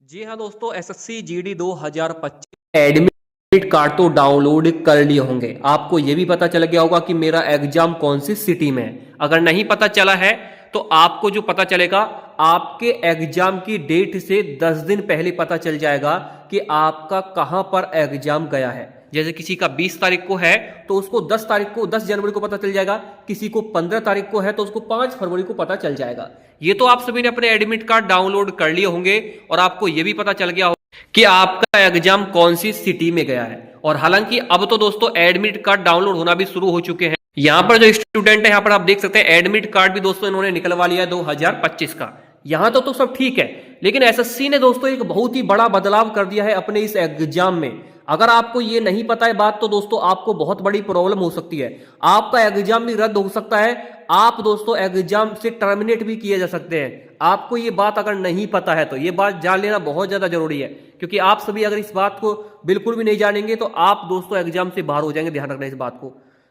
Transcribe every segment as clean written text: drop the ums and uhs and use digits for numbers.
जी हाँ दोस्तों, SSC GD 2025 admit card तो डाउनलोड कर लिए होंगे। आपको ये भी पता चल गया होगा कि मेरा एग्जाम कौन सी सिटी में है। अगर नहीं पता चला है तो आपको जो पता चलेगा, आपके एग्जाम की डेट से 10 दिन पहले पता चल जाएगा कि आपका कहां पर एग्जाम गया है। जैसे किसी का 20 तारीख को है तो उसको 10 तारीख को 10 जनवरी को पता चल जाएगा, किसी को 15 तारीख को है तो उसको 5 फरवरी को पता चल जाएगा। ये तो आप सभी ने अपने एडमिट कार्ड डाउनलोड कर लिए होंगे और आपको ये भी पता चल गया होगा कि आपका एग्जाम कौन सी सिटी में गया है। और हालांकि अब तो दोस्तों एडमिट कार्ड डाउनलोड होना भी शुरू हो चुके हैं। यहां पर जो स्टूडेंट है, यहां पर आप देख सकते हैं एडमिट कार्ड भी दोस्तों इन्होंने निकलवा लिया है 2025 का। यहां तो सब ठीक है, लेकिन एसएससी ने दोस्तों एक बहुत ही बड़ा बदलाव कर दिया है अपने इस एग्जाम में। अगर आपको ये नहीं पता है बात तो दोस्तों आपको बहुत बड़ी प्रॉब्लम हो सकती है। आपका एग्जाम भी रद्द हो सकता है, आप दोस्तों एग्जाम से टर्मिनेट भी किए जा सकते हैं। आपको ये बात अगर नहीं पता है तो ये बात जान लेना बहुत ज्यादा जरूरी है, क्योंकि आप सभी अगर इस बात को बिल्कुल भी नहीं जानेंगे तो आप दोस्तों एग्जाम से बाहर हो जाएंगे। ध्यान रखना इस बात को,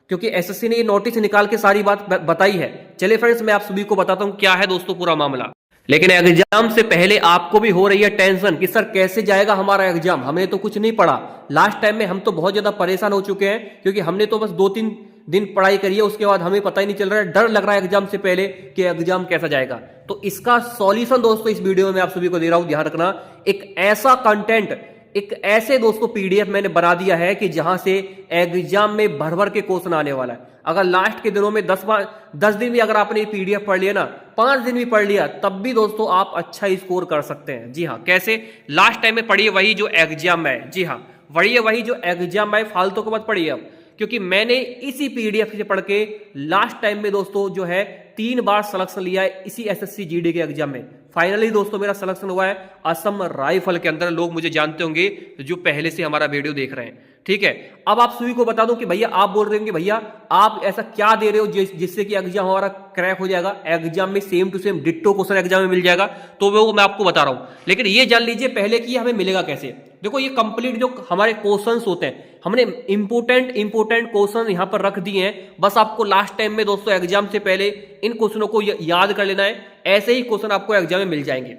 क्योंकि एसएससी ने ये नोटिस निकाल के सारी बात बताई है। चलिए फ्रेंड्स, मैं आप सभी को बताता हूं क्या है दोस्तों पूरा मामला। लेकिन एग्जाम से पहले आपको भी हो रही है टेंशन कि सर कैसे जाएगा हमारा एग्जाम, हमने तो कुछ नहीं पढ़ा। लास्ट टाइम में हम तो बहुत ज्यादा परेशान हो चुके हैं, क्योंकि हमने तो बस 2-3 दिन पढ़ाई करी है, उसके बाद हमें पता ही नहीं चल रहा है, डर लग रहा है एग्जाम से पहले कि एग्जाम कैसा जाएगा। तो इसका सॉल्यूशन दोस्तों इस वीडियो में आप सभी को दे रहा हूं। ध्यान रखना, एक ऐसा कंटेंट, एक ऐसे दोस्तों पीडीएफ मैंने बना दिया है कि जहां से एग्जाम में भर भर के क्वेश्चन आने वाला है। अगर लास्ट के दिनों में 10 दिन भी अगर आपने ये पीडीएफ पढ़ लिया ना, 5 दिन भी पढ़ लिया, तब भी दोस्तों आप अच्छा स्कोर कर सकते हैं। जी हाँ, कैसे? लास्ट टाइम में पढ़िए वही जो एग्जाम है। जी हाँ, पढ़िए वही जो एग्जाम है, फालतू को मत पढ़िए अब, क्योंकि मैंने इसी पीडीएफ से पढ़ के लास्ट टाइम में दोस्तों जो है 3 बार सिलेक्शन लिया है इसी एसएससी जीडी के एग्जाम में। फाइनली दोस्तों मेरा सिलेक्शन हुआ है असम राइफल के अंदर। लोग मुझे जानते होंगे जो पहले से हमारा वीडियो देख रहे हैं, ठीक है। अब आप सभी को बता दूं कि भैया, आप बोल रहे होंगे भैया आप ऐसा क्या दे रहे हो जिससे कि एग्जाम हमारा क्रैक हो जाएगा, एग्जाम में same to same ditto question exam में मिल जाएगा। तो वो मैं आपको बता रहा हूं, लेकिन ये जान लीजिए पहले कि हमें मिलेगा कैसे। देखो, ये कंप्लीट जो हमारे क्वेश्चंस होते हैं, हमने इंपोर्टेंट क्वेश्चन यहां पर रख दिए हैं। बस आपको लास्ट टाइम में दोस्तों एग्जाम से पहले इन क्वेश्चनों को याद कर लेना है। ऐसे ही क्वेश्चन आपको एग्जाम में मिल जाएंगे,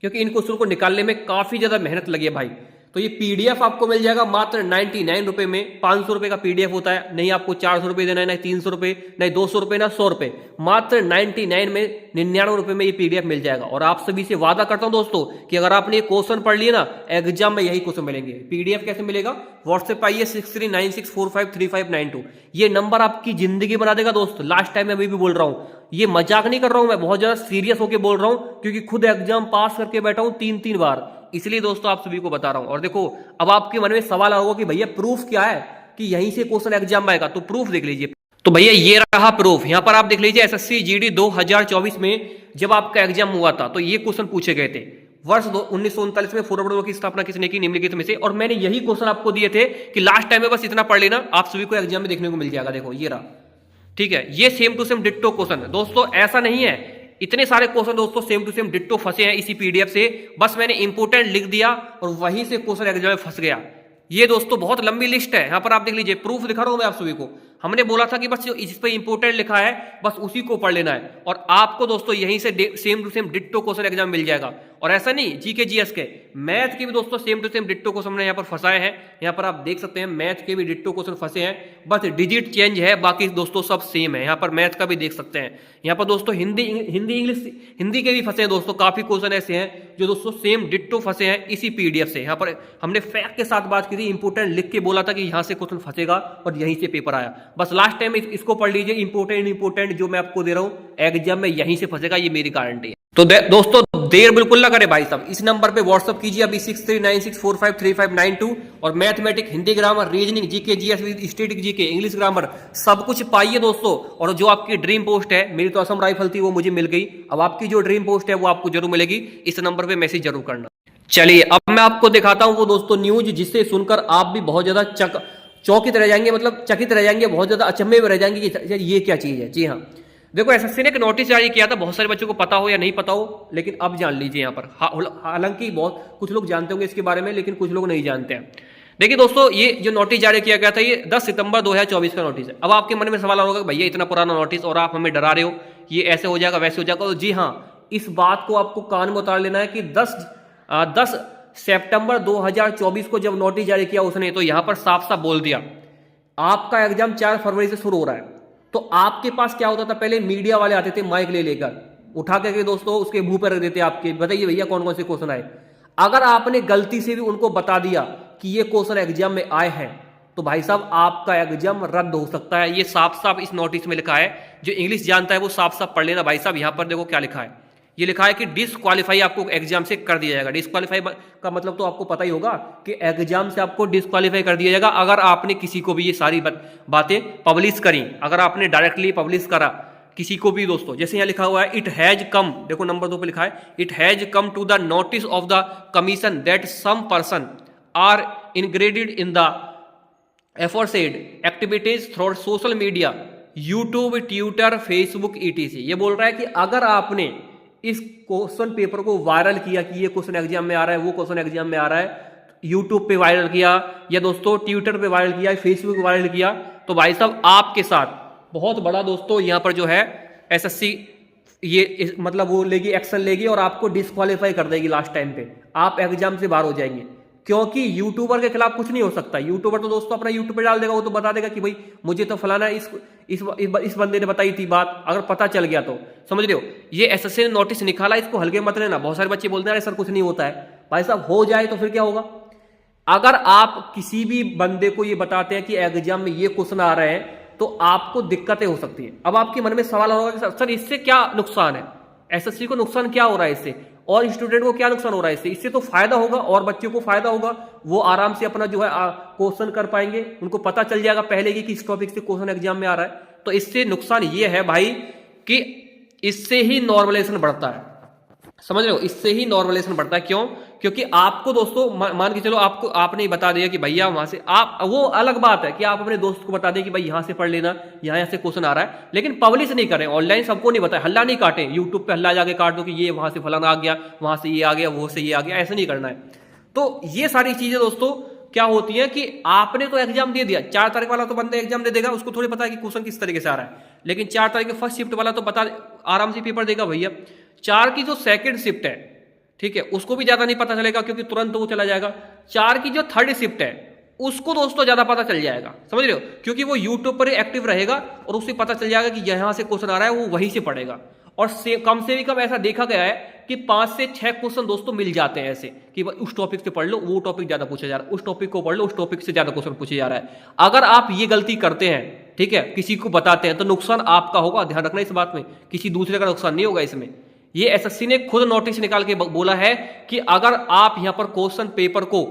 क्योंकि इन क्वेश्चन को निकालने में काफी ज्यादा मेहनत लगी है भाई। तो ये पीडीएफ आपको मिल जाएगा मात्र 99 रुपए में। 500 रुपए का पीडीएफ होता है, नहीं आपको 400 रुपए देना है, नहीं 300 रुपए, नहीं 200 रुपए, ना 100 रुपए। मात्र 99 में 99 रुपए में ये पीडीएफ मिल जाएगा। और आप सभी से वादा करता हूं दोस्तों कि अगर आपने ये क्वेश्चन पढ़ लिए ना, एग्जाम में यही क्वेश्चन मिलेंगे। पीडीएफ कैसे मिलेगा? व्हाट्सएप आइए 6396453592। ये नंबर आपकी जिंदगी बना देगा दोस्त। लास्ट टाइम मैं अभी भी बोल रहा हूं, ये मजाक नहीं कर रहा हूं, मैं बहुत ज्यादा सीरियस होकर बोल रहा हूं, क्योंकि खुद एग्जाम पास करके बैठा हूं 3-3 बार, इसलिए दोस्तों आप सभी को बता रहा हूं। और देखो, अब आपके मन में सवाल होगा कि भैया प्रूफ क्या है कि यहीं से क्वेश्चन एग्जाम आएगा। तो प्रूफ देख लीजिए। तो भैया ये रहा प्रूफ, यहां पर आप देख लीजिए। एसएससी जीडी 2024 में जब आपका एग्जाम हुआ था तो ये क्वेश्चन पूछे गए थे। वर्ष 1939 में फॉरवर्ड ब्लॉक की स्थापना किसने की निम्नलिखित में से। और मैंने यही क्वेश्चन आपको दिए थे कि लास्ट टाइम में बस इतना पढ़ लेना, आप सभी को एग्जाम में देखने को मिल जाएगा। देखो ये रहा, ठीक है। ये same to same ditto question है दोस्तों, ऐसा नहीं है इतने सारे क्वेश्चन दोस्तों सेम टू सेम डिट्टो फंसे हैं इसी पीडीएफ से। बस मैंने इंपोर्टेंट लिख दिया और वहीं से क्वेश्चन एग्जाम में फंस गया। ये दोस्तों बहुत लंबी लिस्ट है, यहां पर आप देख लीजिए, प्रूफ दिखा रहा हूं मैं आप सभी को। हमने बोला था कि बस इस पे इंपोर्टेंट लिखा है, बस उसी को पढ़ लेना है, और आपको दोस्तों यहीं से same to same ditto question exam मिल जाएगा। और ऐसा नहीं, जीके जीएस के, मैथ के भी दोस्तों same to same ditto question हमने यहाँ पर फंसाए हैं। यहाँ पर आप देख सकते हैं मैथ के भी डिट्टो क्वेश्चन फंसे हैं, बस डिजिट चेंज है, बाकी दोस्तों सब सेम है। यहाँ पर मैथ का भी देख सकते हैं। यहाँ पर दोस्तों हिंदी के भी फंसे हैं दोस्तों। काफी क्वेश्चन ऐसे हैं जो दोस्तों सेम डिट्टो फंसे हैं इसी पीडीएफ से। यहाँ पर हमने फैक्ट के साथ बात की थी, इंपोर्टेंट लिख के बोला था कि यहाँ से क्वेश्चन फंसेगा और यहीं से पेपर आया। बस लास्ट टाइम इसको पढ़ लीजिए, इंपोर्टेंट जो मैं आपको दे रहा हूँ एग्जाम में यहीं से फंसेगा, ये मेरी गारंटी है। तो दोस्तों देर बिल्कुल ना करें भाई साहब, इस नंबर पे व्हाट्सअप कीजिए अभी 6396453592। और mathematics, Hindi grammar, reasoning, GK GS, static GK, English grammar, सब कुछ पाइए दोस्तों। और जो आपकी ड्रीम पोस्ट है, मेरी तो असम राइफल थी वो मुझे मिल गई, अब आपकी जो ड्रीम पोस्ट है वो आपको जरूर मिलेगी। इस नंबर पे मैसेज जरूर करना। चलिए अब मैं आपको दिखाता हूं वो दोस्तों न्यूज जिससे सुनकर आप भी बहुत ज्यादा चौकित रह जाएंगे, मतलब चकित रह जाएंगे, बहुत ज्यादा अचंभे में रह जाएंगे कि ये क्या चीज है। जी हाँ, देखो एसएससी ने एक नोटिस जारी किया था, बहुत सारे बच्चों को पता हो या नहीं पता हो, लेकिन अब जान लीजिए यहाँ पर। हालांकि बहुत कुछ लोग जानते होंगे इसके बारे में, लेकिन कुछ लोग नहीं जानते हैं। देखिए दोस्तों, ये जो नोटिस जारी किया गया था ये 10 सितंबर 2024 का नोटिस है। अब आपके मन में सवाल होगा भैया इतना पुराना नोटिस और आप हमें डरा रहे हो, ये ऐसे हो जाएगा वैसे हो जाएगा। जी हाँ, इस बात को आपको कान में उतार लेना है कि 10 10 सितंबर 2024 को जब नोटिस जारी किया उसने, तो यहां पर साफ साफ बोल दिया आपका एग्जाम 4 फरवरी से शुरू हो रहा है। तो आपके पास क्या होता था, पहले मीडिया वाले आते थे माइक ले लेकर, उठा करके दोस्तों उसके मुंह पर रख देते आपके, बताइए भैया कौन कौन से क्वेश्चन आए। अगर आपने गलती से भी उनको बता दिया कि ये क्वेश्चन एग्जाम में आए हैं, तो भाई साहब आपका एग्जाम रद्द हो सकता है। ये साफ साफ इस नोटिस में लिखा है। जो इंग्लिश जानता है वो साफ साफ पढ़ लेना भाई साहब। यहां पर देखो क्या लिखा है, ये लिखा है कि डिसक्वालीफाई आपको एग्जाम से कर दिया जाएगा। डिसक्वालीफाई का मतलब तो आपको पता ही होगा कि एग्जाम से आपको डिसक्वालीफाई कर दिया जाएगा अगर आपने किसी को भी ये सारी बातें पब्लिश करी, अगर आपने डायरेक्टली पब्लिश करा किसी को भी दोस्तों। जैसे यहाँ लिखा हुआ है इट हैज कम, देखो नंबर 2 पे लिखा है it has come to the notice of the commission that some person are engaged in the aforesaid activities through social media, YouTube, Twitter, Facebook, etc. ये बोल रहा है कि अगर आपने इस क्वेश्चन पेपर को वायरल किया कि ये क्वेश्चन एग्जाम में आ रहा है, वो क्वेश्चन एग्जाम में आ रहा है, यूट्यूब पे वायरल किया या दोस्तों ट्विटर पे वायरल किया, फेसबुक पे वायरल किया, तो भाई साहब आपके साथ बहुत बड़ा दोस्तों यहां पर जो है एसएससी ये मतलब वो लेगी, एक्शन लेगी और आपको डिस्क्वालीफाई कर देगी लास्ट टाइम पे। आप एग्जाम से बाहर हो जाएंगे, क्योंकि यूट्यूबर के खिलाफ कुछ नहीं हो सकता। यूट्यूबर तो दोस्तों अपना यूट्यूब पे डाल देगा, वो तो बता देगा कि भाई मुझे तो फलाना इस बंदे ने बताई थी बात, अगर पता चल गया तो समझ रहे हो। ये एसएससी ने नोटिस निकाला, इसको हल्के मत लेना। बहुत सारे बच्चे बोलते हैं सर कुछ नहीं होता है, भाई साहब हो जाए तो फिर क्या होगा। अगर आप किसी भी बंदे को ये बताते हैं कि एग्जाम में ये क्वेश्चन आ रहे हैं, तो आपको दिक्कतें हो सकती है। अब आपके मन में सवाल होगा कि सर इससे क्या नुकसान है, एसएससी को नुकसान क्या हो रहा है इससे, और स्टूडेंट को क्या नुकसान हो रहा है इससे। इससे तो फायदा होगा और बच्चों को फायदा होगा, वो आराम से अपना जो है क्वेश्चन कर पाएंगे, उनको पता चल जाएगा पहले कि किस टॉपिक से क्वेश्चन एग्जाम में आ रहा है। तो इससे नुकसान ये है भाई कि इससे ही नॉर्मलाइजेशन बढ़ता है, समझ रहे हो, इससे ही नॉर्मलाइजेशन बढ़ता है। क्यों? क्योंकि आपको दोस्तों मान के चलो आपने बता दिया कि भैया वहां से आप, वो अलग बात है कि आप अपने दोस्त को बता दें कि भाई यहां से पढ़ लेना, यहाँ से क्वेश्चन आ रहा है, लेकिन पब्लिश नहीं करें, ऑनलाइन सबको नहीं बताए, हल्ला नहीं काटें, यूट्यूब पे हल्ला जाके काट दो कि ये वहां से फलाना आ गया, वहां से ये आ गया, वो से ये आ गया, ऐसा नहीं करना है। तो ये सारी चीजें दोस्तों क्या होती है कि आपने तो एग्जाम दे दिया, 4 तारीख वाला तो बंदा एग्जाम दे देगा, उसको थोड़ी पता है कि क्वेश्चन किस तरीके से आ रहा है, लेकिन 4 तारीख के फर्स्ट शिफ्ट वाला तो बता आराम से पेपर देगा भैया। 4 की जो सेकंड शिफ्ट है, ठीक है, उसको भी ज्यादा नहीं पता चलेगा क्योंकि तुरंत वो चला जाएगा। 4 की जो थर्ड शिफ्ट है उसको दोस्तों ज्यादा पता चल जाएगा, समझ रहे हो, क्योंकि वो यूट्यूब पर एक्टिव रहेगा और उसे पता चल जाएगा कि यहां से क्वेश्चन आ रहा है, वो वहीं से पढ़ेगा। और कम से भी कम ऐसा देखा गया है कि 5 से 6 क्वेश्चन दोस्तों मिल जाते हैं ऐसे कि उस टॉपिक से पढ़ लो, वो टॉपिक ज्यादा पूछा जा रहा है, उस टॉपिक को पढ़ लो, उस टॉपिक से ज्यादा क्वेश्चन पूछे जा रहा है। अगर आप ये गलती करते हैं, ठीक है, किसी को बताते हैं, तो नुकसान आपका होगा, ध्यान रखना इस बात में, किसी दूसरे का नुकसान नहीं होगा इसमें। ये एसएससी ने खुद नोटिस निकाल के बोला है कि अगर आप यहां पर क्वेश्चन पेपर को,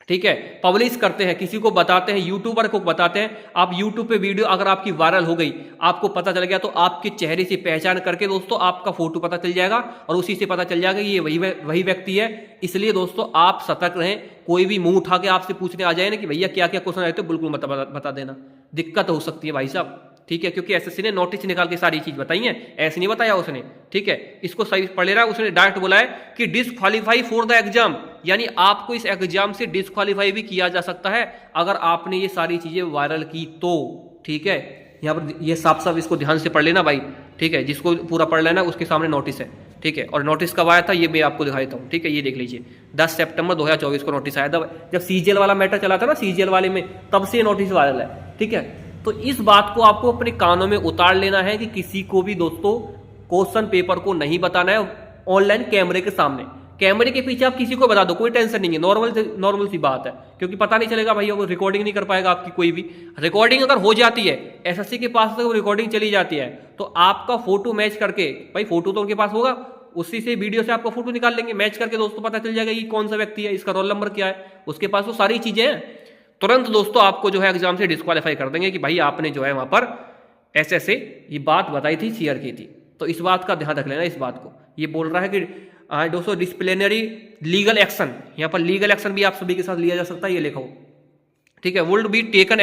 ठीक है, पब्लिश करते हैं, किसी को बताते हैं, यूट्यूबर को बताते हैं, आप यूट्यूब पे वीडियो अगर आपकी वायरल हो गई, आपको पता चल गया, तो आपके चेहरे से पहचान करके दोस्तों आपका फोटो पता चल जाएगा और उसी से पता चल जाएगा कि ये वही व्यक्ति है। इसलिए दोस्तों आप सतर्क रहें, कोई भी मुंह उठा के आपसे पूछने आ जाए ना कि भैया क्या क्या क्वेश्चन आए, तो बिल्कुल मत बता देना, दिक्कत हो सकती है भाई साहब, ठीक है, क्योंकि एसएससी ने नोटिस निकाल के सारी चीज बताई है, ऐसे नहीं बताया उसने, ठीक है, इसको सही पढ़ ले रहा है, उसने डायरेक्ट बोला है कि डिसक्वालीफाई फॉर द एग्जाम, यानी आपको इस एग्जाम से डिसक्वालीफाई भी किया जा सकता है अगर आपने ये सारी चीजें वायरल की तो, ठीक है। यहाँ पर ये साफ साफ इसको ध्यान से पढ़ लेना भाई, ठीक है, जिसको पूरा पढ़ लेना उसके सामने नोटिस है, ठीक है। और नोटिस कब आया था ये मैं आपको दिखा देता हूँ, ठीक है, ये देख लीजिए, 10 सितंबर 2024 को नोटिस आया था, जब सीजीएल वाला मैटर चला था ना, सीजीएल वाले में, तब से नोटिस वायरल है, ठीक है। तो इस बात को आपको अपने कानों में उतार लेना है कि किसी को भी दोस्तों क्वेश्चन पेपर को नहीं बताना है ऑनलाइन कैमरे के सामने। कैमरे के पीछे आप किसी को बता दो, कोई टेंशन नहीं है, नॉर्मल सी बात है, क्योंकि पता नहीं चलेगा भैया, वो रिकॉर्डिंग नहीं कर पाएगा आपकी कोई भी। रिकॉर्डिंग अगर हो जाती है, एसएससी के पास तक रिकॉर्डिंग चली जाती है, तो आपका फोटो मैच करके, भाई फोटो तो उनके पास होगा, उसी से वीडियो से आपका फोटो निकाल लेंगे, मैच करके दोस्तों पता चल जाएगा कि कौन सा व्यक्ति है, इसका रोल नंबर क्या है, उसके पास वो सारी चीजें हैं, तुरंत दोस्तों आपको जो है एग्जाम से डिस्क्वालीफाई कर देंगे कि भाई आपने जो है वहां पर ऐसे ये बात बताई थी, शेयर की थी। तो इस बात का ध्यान रख लेना, इस बात को। ये बोल रहा है कि दोस्तों डिसिप्लिनरी लीगल एक्शन, यहाँ पर लीगल एक्शन भी आप सभी के साथ लिया जा सकता है, ये लिखो, ठीक है, would be taken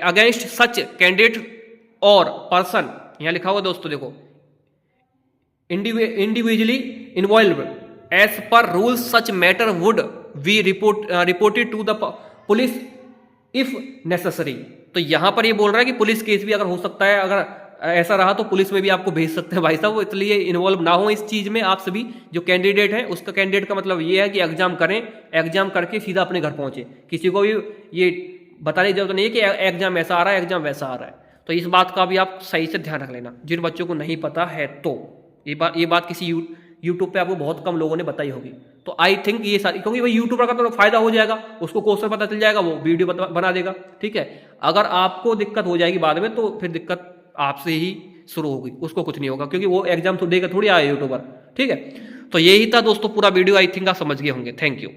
against such candidate और पर्सन, यहाँ लिखा हुआ दोस्तों देखो, individually involve as per rules such matter would be reported to the police if necessary. तो यहां पर ये बोल रहा है कि पुलिस केस भी अगर हो सकता है, अगर ऐसा रहा तो पुलिस में भी आपको भेज सकते हैं भाई साहब, वो इसलिए इन्वॉल्व ना हो इस चीज़ में। आप सभी जो कैंडिडेट हैं, उसका कैंडिडेट का मतलब ये है कि एग्जाम करें, एग्जाम करके सीधा अपने घर पहुंचे, किसी को भी ये बताने की जरूरत नहीं है कि एग्जाम ऐसा आ रहा है, एग्जाम वैसा आ रहा है। तो इस बात का भी आप सही से ध्यान रख लेना, जिन बच्चों को नहीं पता है। तो ये बात किसी यूट्यूब पे आपको बहुत कम लोगों ने बताई होगी। तो आई थिंक ये सारी, क्योंकि भाई यूट्यूबर का तो फायदा हो जाएगा, उसको क्वेश्चन पता चल जाएगा, वो वीडियो बना देगा, ठीक है। अगर आपको दिक्कत हो जाएगी बाद में, तो फिर दिक्कत आपसे ही शुरू होगी, उसको कुछ नहीं होगा, क्योंकि वो एग्जाम तो देगा थोड़ी आया यूट्यूबर, ठीक है। तो यही था दोस्तों पूरा वीडियो, आई थिंक आप समझ गए होंगे। Thank you.